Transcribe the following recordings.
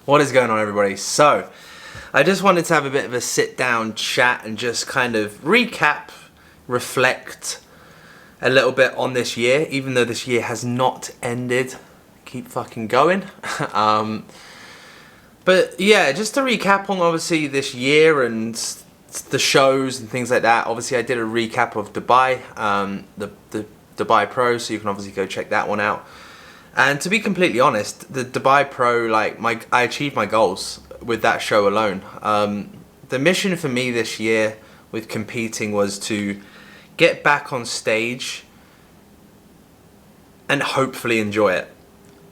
What is going on, everybody? So, I just wanted to have a bit of a sit-down chat and just kind of recap, reflect a little bit on this year, even though this year has not ended. Keep fucking going. But yeah, just to recap on obviously this year and the shows and things like that. Obviously, I did a recap of Dubai, the Dubai Pro, so you can obviously go check that one out. And to be completely honest, the Dubai Pro, I achieved my goals with that show alone. The mission for me this year with competing was to get back on stage and hopefully enjoy it.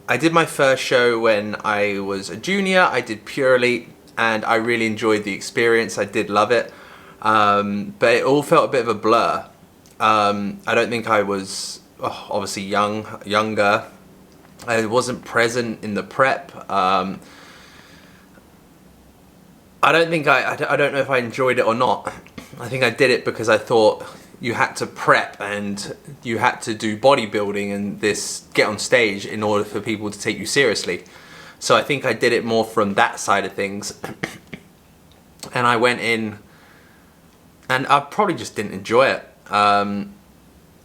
I did my first show when I was a junior. I did Pure Elite, and I really enjoyed the experience. I did love it, but it all felt a bit of a blur. I don't think I was obviously younger. I wasn't present in the prep. I don't think I don't know if I enjoyed it or not. I think I did it because I thought you had to prep and you had to do bodybuilding and get on stage in order for people to take you seriously. So I think I did it more from that side of things. And I went in and I probably just didn't enjoy it.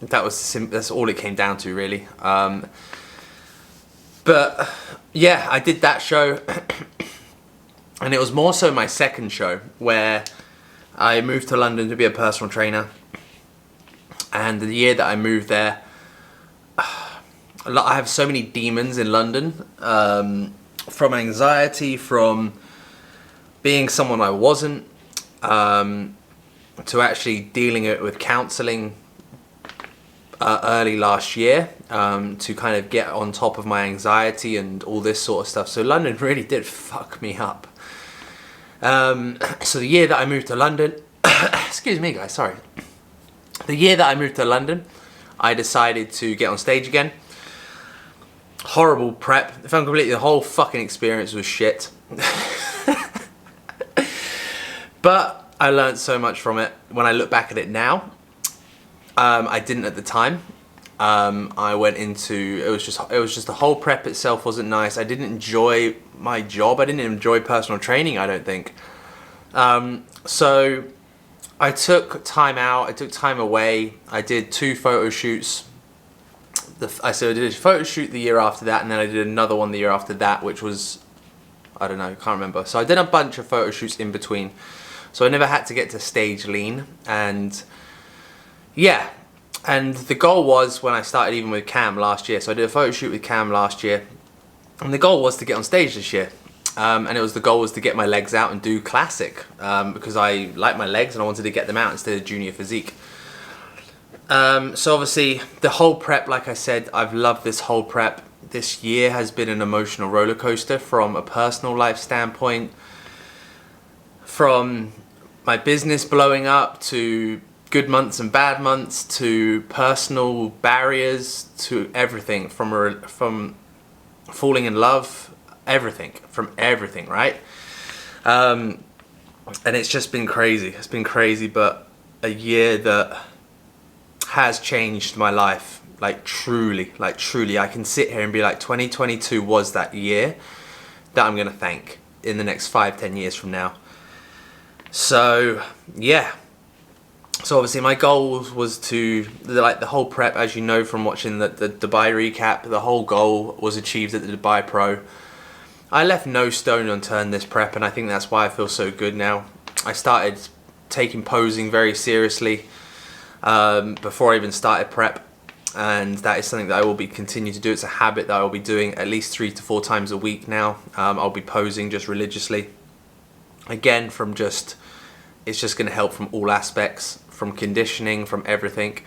That's all it came down to, really. But yeah, I did that show. And it was more so my second show where I moved to London to be a personal trainer. And the year that I moved there, I have so many demons in London, from anxiety, from being someone I wasn't, to actually dealing with counselling early last year, to kind of get on top of my anxiety and all this sort of stuff. So London really did fuck me up. So the year that I moved to London, excuse me guys, sorry. The year that I moved to London, I decided to get on stage again. Horrible prep. If I'm completely, the whole fucking experience was shit. But I learned so much from it. When I look back at it now, I didn't at the time. I went into, it was just the whole prep itself wasn't nice. I didn't enjoy my job. I didn't enjoy personal training, I don't think. So I took time out, I took time away. I did 2 photo shoots. I did a photo shoot the year after that, and then I did another one the year after that, which was, I don't know, I can't remember. So I did a bunch of photo shoots in between. So I never had to get to stage lean. And yeah, and the goal was when I started even with Cam last year. So I did a photo shoot with Cam last year. And the goal was to get on stage this year. And the goal was to get my legs out and do classic, because I like my legs and I wanted to get them out instead of junior physique. So obviously the whole prep, like I said, I've loved this whole prep. This year has been an emotional roller coaster from a personal life standpoint, from my business blowing up to good months and bad months to personal barriers to everything, from falling in love. Everything, right? And it's just been crazy. It's been crazy, but a year that has changed my life, truly. I can sit here and be like, 2022 was that year that I'm gonna thank in the next 5-10 years from now. So yeah. So obviously my goal was to, the whole prep, as you know from watching the Dubai recap, the whole goal was achieved at the Dubai Pro. I left no stone unturned this prep, and I think that's why I feel so good now. I started taking posing very seriously before I even started prep, and that is something that I will continue to do. It's a habit that I will be doing at least 3 to 4 times a week now. I'll be posing just religiously. Again, it's just going to help from all aspects, from conditioning, from everything.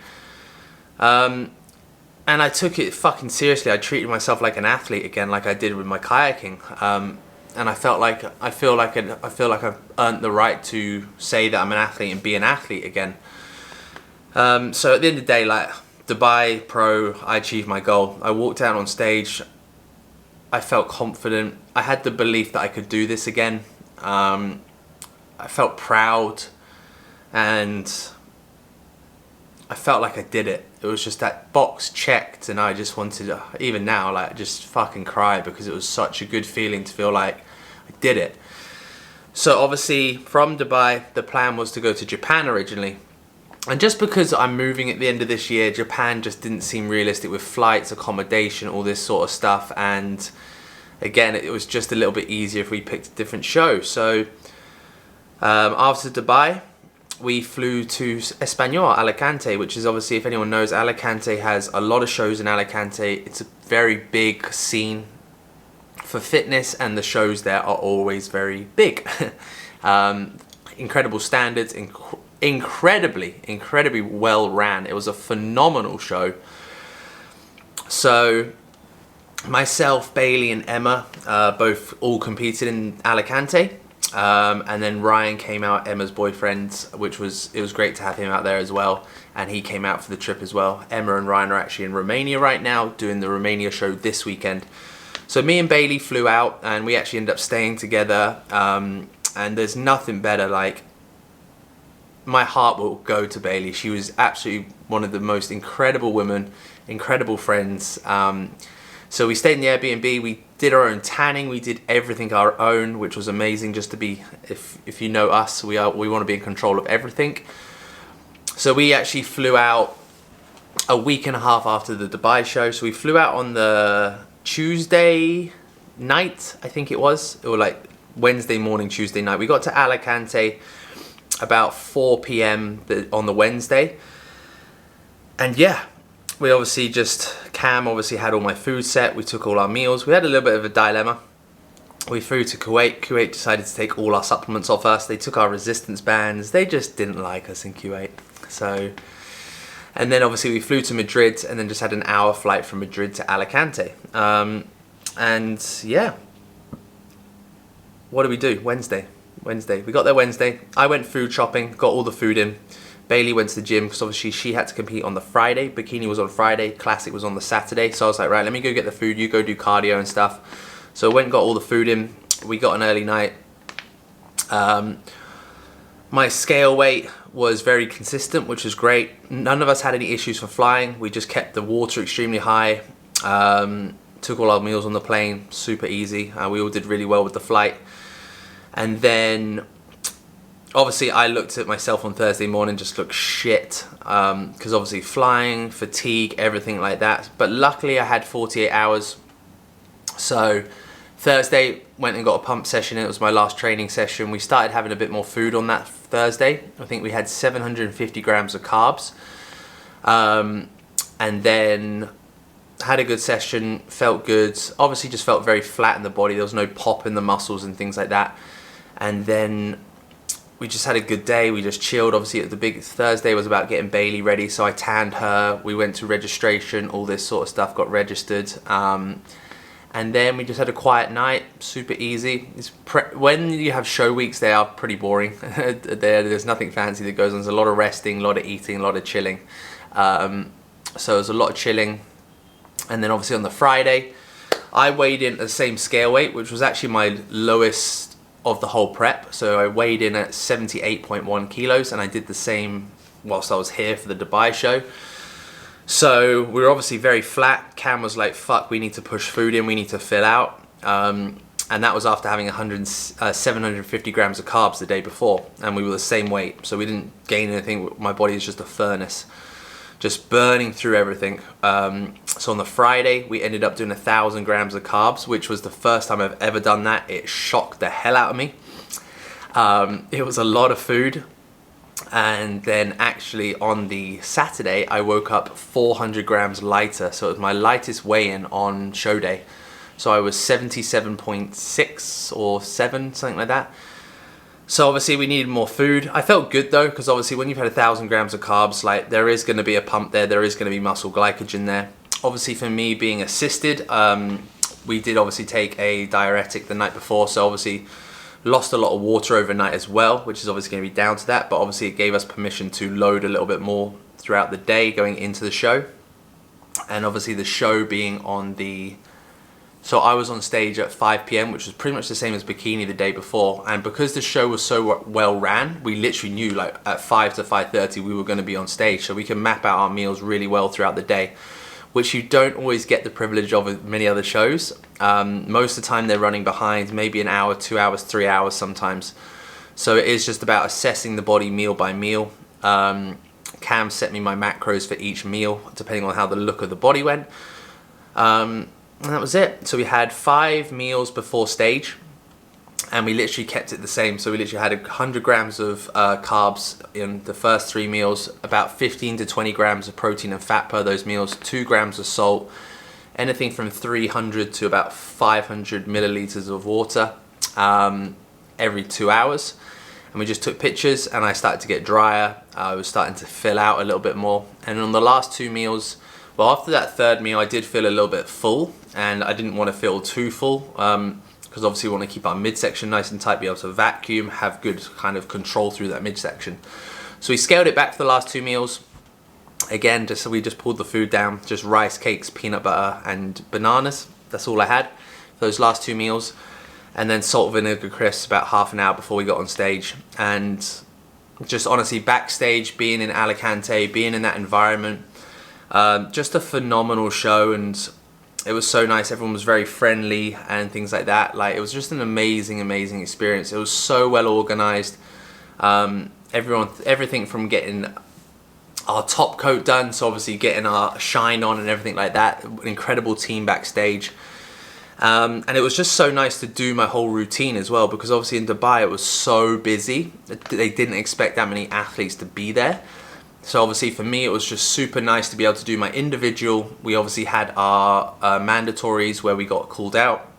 And I took it fucking seriously. I treated myself like an athlete again, like I did with my kayaking. And I feel like I've earned the right to say that I'm an athlete and be an athlete again. So at the end of the day, Dubai Pro, I achieved my goal. I walked out on stage. I felt confident. I had the belief that I could do this again. I felt proud, and I felt like I did it. it was just that box checked, and I just wanted to, even now, like, just fucking cry, because it was such a good feeling to feel like I did it. So obviously from Dubai, the plan was to go to Japan originally. And just because I'm moving at the end of this year, Japan just didn't seem realistic with flights, accommodation, all this sort of stuff. And again, it was just a little bit easier if we picked a different show. So after Dubai, we flew to Español, Alicante, which is obviously, if anyone knows, Alicante has a lot of shows in Alicante. It's a very big scene for fitness, and the shows there are always very big. Incredible standards, incredibly well ran. It was a phenomenal show. So myself, Bailey and Emma both all competed in Alicante, and then Ryan came out, Emma's boyfriend, which was, it was great to have him out there as well, and he came out for the trip as well. Emma and Ryan are actually in Romania right now, doing the Romania show this weekend. So me and Bailey flew out, and we actually ended up staying together, and there's nothing better, like, my heart will go to Bailey. She was absolutely one of the most incredible women, incredible friends. So we stayed in the Airbnb, we did our own tanning, we did everything our own, which was amazing, just to be, if you know us, we want to be in control of everything. So we actually flew out a week and a half after the Dubai show. So we flew out on the Tuesday night, I think it was, or like Wednesday morning, Tuesday night. We got to Alicante about 4 p.m. on the Wednesday, and yeah, we obviously Cam obviously had all my food set, we took all our meals. We had a little bit of a dilemma. We flew to Kuwait. Kuwait decided to take all our supplements off us. They took our resistance bands. They just didn't like us in Kuwait. So, and then obviously we flew to Madrid, and then just had an hour flight from Madrid to Alicante. And yeah, what did we do? Wednesday. We got there Wednesday. I went food shopping, got all the food in. Bailey went to the gym, because obviously she had to compete on the Friday. Bikini was on Friday, Classic was on the Saturday. So I was like, right, let me go get the food, you go do cardio and stuff. So I went and got all the food in. We got an early night. My scale weight was very consistent, which was great. None of us had any issues for flying. We just kept the water extremely high. Took all our meals on the plane, super easy. We all did really well with the flight. And then obviously I looked at myself on Thursday morning, just looked shit, because obviously flying, fatigue, everything like that. But luckily I had 48 hours. So Thursday, went and got a pump session. It was my last training session. We started having a bit more food on that Thursday. I think we had 750 grams of carbs. And then had a good session, felt good. Obviously just felt very flat in the body. There was no pop in the muscles and things like that. And then we just had a good day. We just chilled. Obviously the big Thursday was about getting Bailey ready, so I tanned her. We went to registration, all this sort of stuff, got registered. And then we just had a quiet night, super easy. When you have show weeks, they are pretty boring. There's nothing fancy that goes on. There's a lot of resting, a lot of eating, a lot of chilling. So there's a lot of chilling. And then obviously on the Friday, I weighed in at the same scale weight, which was actually my lowest of the whole prep. So I weighed in at 78.1 kilos, and I did the same whilst I was here for the Dubai show. So we were obviously very flat. Cam was like, fuck, we need to push food in, we need to fill out. And that was after having 750 grams of carbs the day before, and we were the same weight. So we didn't gain anything. My body is just a furnace, just burning through everything. So on the Friday, we ended up doing 1,000 grams of carbs, which was the first time I've ever done that. It shocked the hell out of me. It was a lot of food. And then actually on the Saturday, I woke up 400 grams lighter. So it was my lightest weigh-in on show day. So I was 77.6 or 7, something like that. So obviously we needed more food. I felt good though, because obviously when you've had 1,000 grams of carbs, like, there is going to be a pump there, there is going to be muscle glycogen there. Obviously for me being assisted, we did obviously take a diuretic the night before, so obviously lost a lot of water overnight as well, which is obviously going to be down to that, but obviously it gave us permission to load a little bit more throughout the day going into the show. And obviously the show being on the So I was on stage at 5 p.m, which was pretty much the same as Bikini the day before. And because the show was so well ran, we literally knew like at 5 to 5:30 we were going to be on stage. So we can map out our meals really well throughout the day, which you don't always get the privilege of at many other shows. Most of the time they're running behind, maybe an hour, 2 hours, 3 hours sometimes. So it is just about assessing the body meal by meal. Cam set me my macros for each meal, depending on how the look of the body went. And that was it. So we had 5 meals before stage, and we literally kept it the same. So we literally had 100 grams of carbs in the first 3 meals, about 15 to 20 grams of protein and fat per those meals, 2 grams of salt, anything from 300 to about 500 milliliters of water every 2 hours. And we just took pictures, and I started to get drier. I was starting to fill out a little bit more. And on the last 2 meals, well, after that 3rd meal, I did feel a little bit full, and I didn't want to feel too full, because obviously we want to keep our midsection nice and tight, be able to vacuum, have good kind of control through that midsection. So we scaled it back for the last 2 meals. Again, we just pulled the food down, just rice, cakes, peanut butter, and bananas. That's all I had for those last 2 meals. And then salt, vinegar, crisps about half an hour before we got on stage. And just honestly, backstage, being in Alicante, being in that environment, just a phenomenal show, and it was so nice. Everyone was very friendly and things like that. Like, it was just an amazing experience. It was so well organized. Everything from getting our top coat done, so obviously getting our shine on and everything like that. An incredible team backstage. And it was just so nice to do my whole routine as well, because obviously in Dubai it was so busy. They didn't expect that many athletes to be there. So obviously for me it was just super nice to be able to do my individual. We obviously had our mandatories where we got called out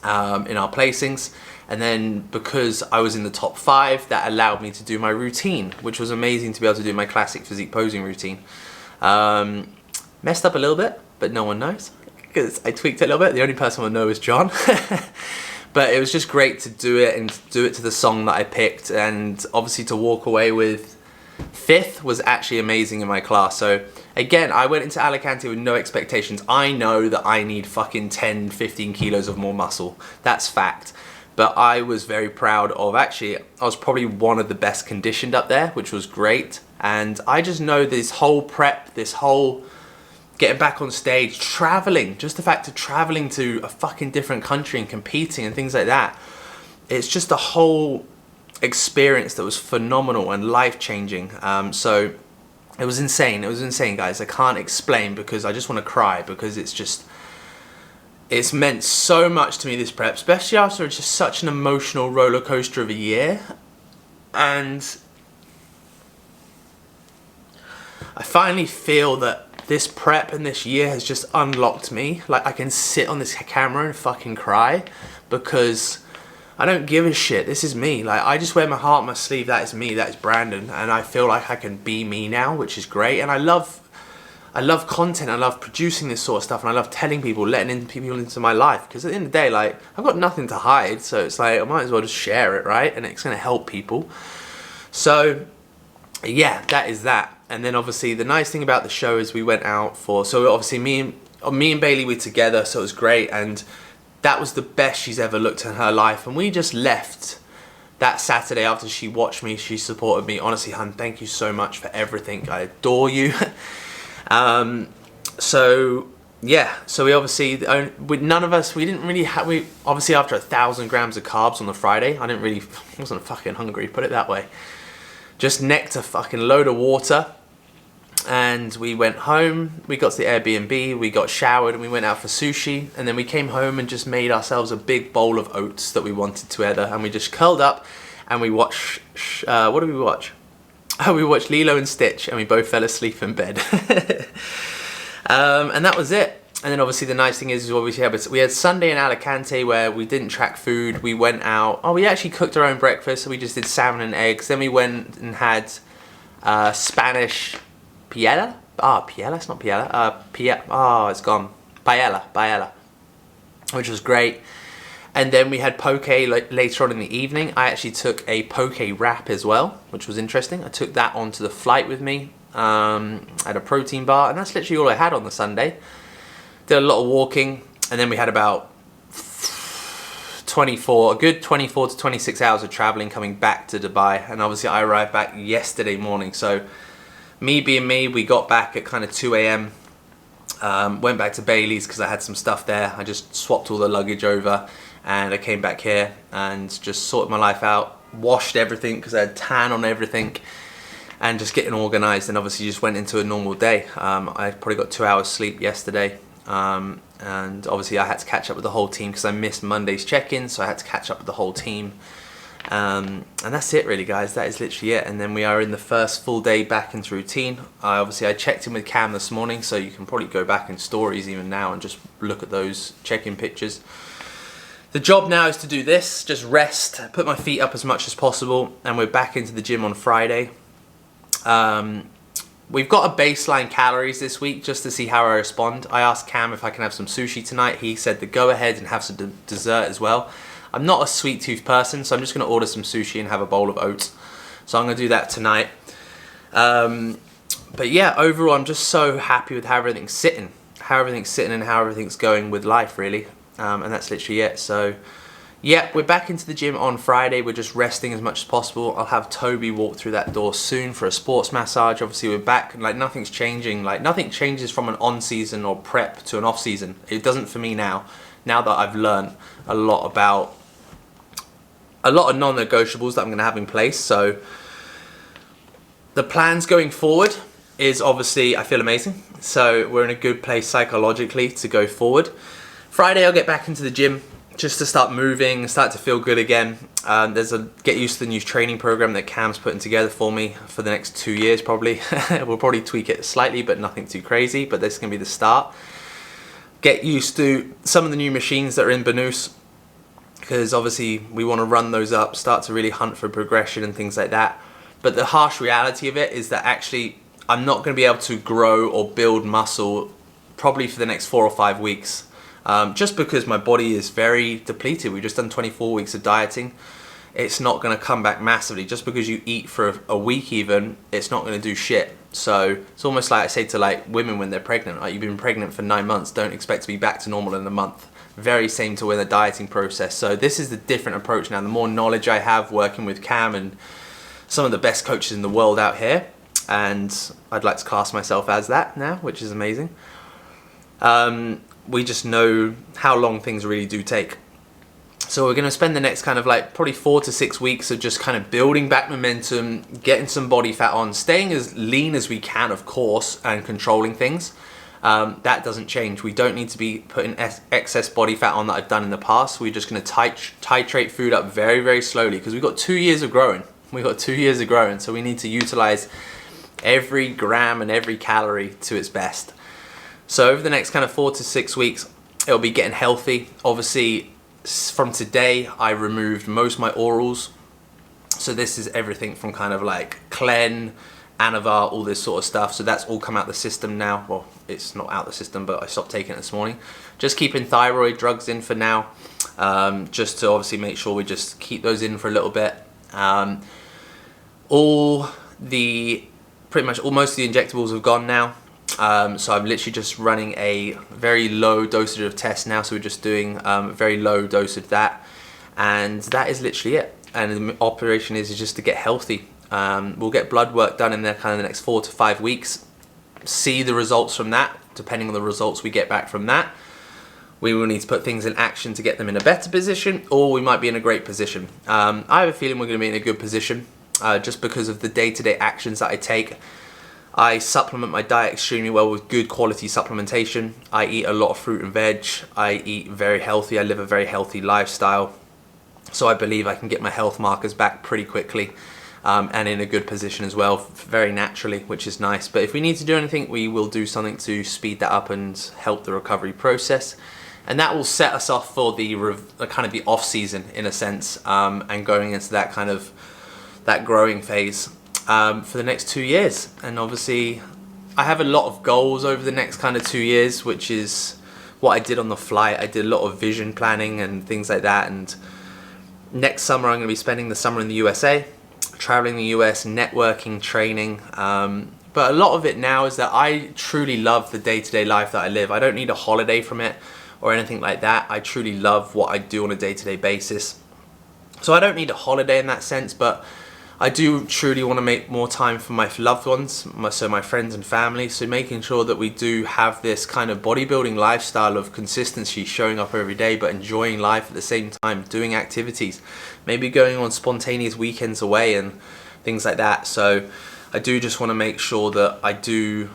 in our placings. And then because I was in the top 5, that allowed me to do my routine, which was amazing to be able to do my classic physique posing routine. Messed up a little bit, but no one knows, because I tweaked it a little bit. The only person who will know is John. But it was just great to do it, and do it to the song that I picked, and obviously to walk away with 5th was actually amazing in my class. So again, I went into Alicante with no expectations. I know that I need fucking 10, 15 kilos of more muscle. That's fact. But I was very proud of, actually, I was probably one of the best conditioned up there, which was great. And I just know this whole prep, this whole getting back on stage, traveling, just the fact of traveling to a fucking different country and competing and things like that. It's just a whole experience that was phenomenal and life-changing. So it was insane. It was insane, guys. I can't explain, because I just want to cry, because it's meant so much to me, this prep, especially after just such an emotional roller coaster of a year. And I finally feel that this prep and this year has just unlocked me. Like, I can sit on this camera and fucking cry, because I don't give a shit. This is me. Like, I just wear my heart on my sleeve. That is me. That is Brandon. And I feel like I can be me now, which is great. And I love content. I love producing this sort of stuff. And I love telling people, letting in people into my life. Because at the end of the day, like, I've got nothing to hide. So it's like, I might as well just share it, right? And it's going to help people. So, yeah, that is that. And then obviously the nice thing about the show is we went out for... So obviously me and Bailey were together. So it was great. And that was the best she's ever looked in her life. And we just left that Saturday after she watched me. She supported me. Honestly, hun, thank you so much for everything. I adore you. So yeah, so we obviously, none of us, we didn't really have, we obviously after 1,000 grams of carbs on the Friday, I wasn't fucking hungry, put it that way. Just necked a fucking load of water. And we went home, we got to the Airbnb, we got showered, and we went out for sushi. And then we came home and just made ourselves a big bowl of oats that we wanted together. And we just curled up and we watched, what did we watch? Oh, we watched Lilo and Stitch, and we both fell asleep in bed. And that was it. And then obviously the nice thing is obviously we had Sunday in Alicante where we didn't track food. We went out. Oh, we actually cooked our own breakfast. So we just did salmon and eggs. Then we went and had Spanish paella. Paella? It's not paella. It's gone. Paella. Which was great. And then we had poke later on in the evening. I actually took a poke wrap as well, which was interesting. I took that onto the flight with me. I had a protein bar, and that's literally all I had on the Sunday. Did a lot of walking. And then we had about a good 24 to 26 hours of traveling coming back to Dubai. And obviously I arrived back yesterday morning. So me being me, we got back at kind of 2 a.m. Went back to Bailey's because I had some stuff there. I just swapped all the luggage over and I came back here and just sorted my life out, washed everything because I had tan on everything, and just getting organized. And obviously just went into a normal day. I probably got 2 hours sleep yesterday, and obviously I had to catch up with the whole team because I missed Monday's check-in, so I had to catch up with the whole team. And that's it really, guys. That is literally it. And then we are in the first full day back into routine. Obviously I checked in with Cam this morning, so you can probably go back in stories even now and just look at those check-in pictures. The job now is to do this, just rest, put my feet up as much as possible, and we're back into the gym on Friday. We've got a baseline calories this week just to see how I respond. I asked Cam if I can have some sushi tonight. He said to go ahead and have some dessert as well. I'm not a sweet tooth person, so I'm just going to order some sushi and have a bowl of oats. So I'm going to do that tonight. But yeah, overall, I'm just so happy with how everything's sitting. How everything's sitting and how everything's going with life, really. And that's literally it. So yeah, we're back into the gym on Friday. We're just resting as much as possible. I'll have Toby walk through that door soon for a sports massage. Obviously, we're back. Like, nothing's changing. Like, nothing changes from an on-season or prep to an off-season. It doesn't for me now. Now that I've learned a lot about a lot of non-negotiables that I'm going to have in place. So the plans going forward is obviously I feel amazing. So we're in a good place psychologically to go forward. Friday I'll get back into the gym just to start moving, start to feel good again. There's a get used to the new training program that Cam's putting together for me for the next 2 years probably. We'll probably tweak it slightly, but nothing too crazy. But this is going to be the start. Get used to some of the new machines that are in Banús, because obviously we want to run those up, start to really hunt for progression and things like that. But the harsh reality of it is that actually I'm not going to be able to grow or build muscle probably for the next 4 or 5 weeks. Just because my body is very depleted. We've just done 24 weeks of dieting. It's not going to come back massively. Just because you eat for a week even, it's not going to do shit. So it's almost like I say to like women when they're pregnant, like, you've been pregnant for 9 months, don't expect to be back to normal in a month. Very same to with the dieting process. So this is the different approach now. The more knowledge I have working with Cam and some of the best coaches in the world out here, and I'd like to class myself as that now, which is amazing. We just know how long things really do take. So we're going to spend the next kind of like probably 4 to 6 weeks of just kind of building back momentum, getting some body fat on, staying as lean as we can, of course, and controlling things. That doesn't change. We don't need to be putting excess body fat on that I've done in the past. We're just going to titrate food up very, very slowly because we've got 2 years of growing. We've got 2 years of growing, so we need to utilize every gram and every calorie to its best. So over the next kind of 4 to 6 weeks, it'll be getting healthy. Obviously, from today, I removed most of my orals. So this is everything from kind of like Clen, Anavar, all this sort of stuff. So that's all come out the system now. Well, it's not out the system, but I stopped taking it this morning. Just keeping thyroid drugs in for now, just to obviously make sure we just keep those in for a little bit. Most of the injectables have gone now. So I'm literally just running a very low dosage of tests now. So we're just doing very low dose of that, and that is literally it. And the operation is just to get healthy. We'll get blood work done in the kind of the next 4 to 5 weeks. See the results from that. Depending on the results we get back from that, we will need to put things in action to get them in a better position, or we might be in a great position. I have a feeling we're going to be in a good position just because of the day-to-day actions that I take. I supplement my diet extremely well with good quality supplementation. I eat a lot of fruit and veg. I eat very healthy. I live a very healthy lifestyle. So I believe I can get my health markers back pretty quickly and in a good position as well, very naturally, which is nice. But if we need to do anything, we will do something to speed that up and help the recovery process. And that will set us off for the kind of the off season in a sense, and going into that kind of that growing phase. For the next 2 years. And obviously I have a lot of goals over the next kind of 2 years, which is what I did on the flight. I did a lot of vision planning and things like that, and next summer I'm going to be spending the summer in the USA, traveling the US, networking, training, but a lot of it now is that I truly love the day-to-day life that I live. I don't need a holiday from it. or anything like that. I truly love what I do on a day-to-day basis. So I don't need a holiday in that sense, but I do truly want to make more time for my loved ones, so my friends and family. So making sure that we do have this kind of bodybuilding lifestyle of consistency, showing up every day, but enjoying life at the same time, doing activities, maybe going on spontaneous weekends away and things like that. So I do just want to make sure that I do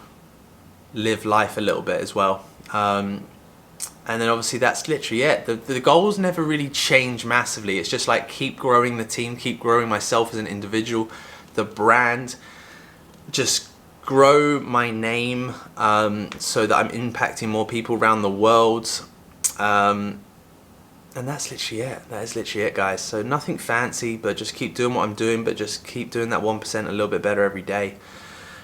live life a little bit as well. And then obviously that's literally it. The goals never really change massively. It's just like keep growing the team, keep growing myself as an individual, the brand, just grow my name so that I'm impacting more people around the world. And that's literally it. That is literally it, guys. So nothing fancy, but just keep doing what I'm doing, but just keep doing that 1% a little bit better every day.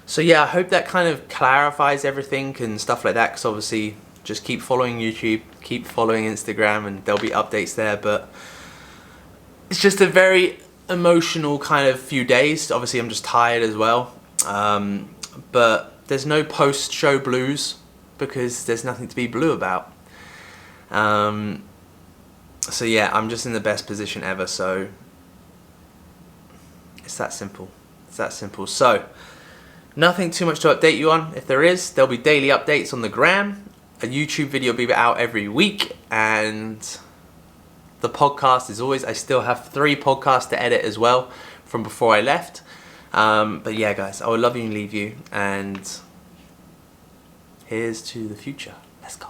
So yeah, I hope that kind of clarifies everything and stuff like that, because obviously just keep following YouTube, keep following Instagram, and there'll be updates there. But it's just a very emotional kind of few days. Obviously I'm just tired as well, but there's no post-show blues because there's nothing to be blue about. So yeah, I'm just in the best position ever. So it's that simple. It's that simple. So nothing too much to update you on. If there is, there'll be daily updates on the gram. A YouTube video will be out every week, and the podcast is always, I still have 3 podcasts to edit as well from before I left. But yeah, guys, I will love you and leave you, and here's to the future. Let's go.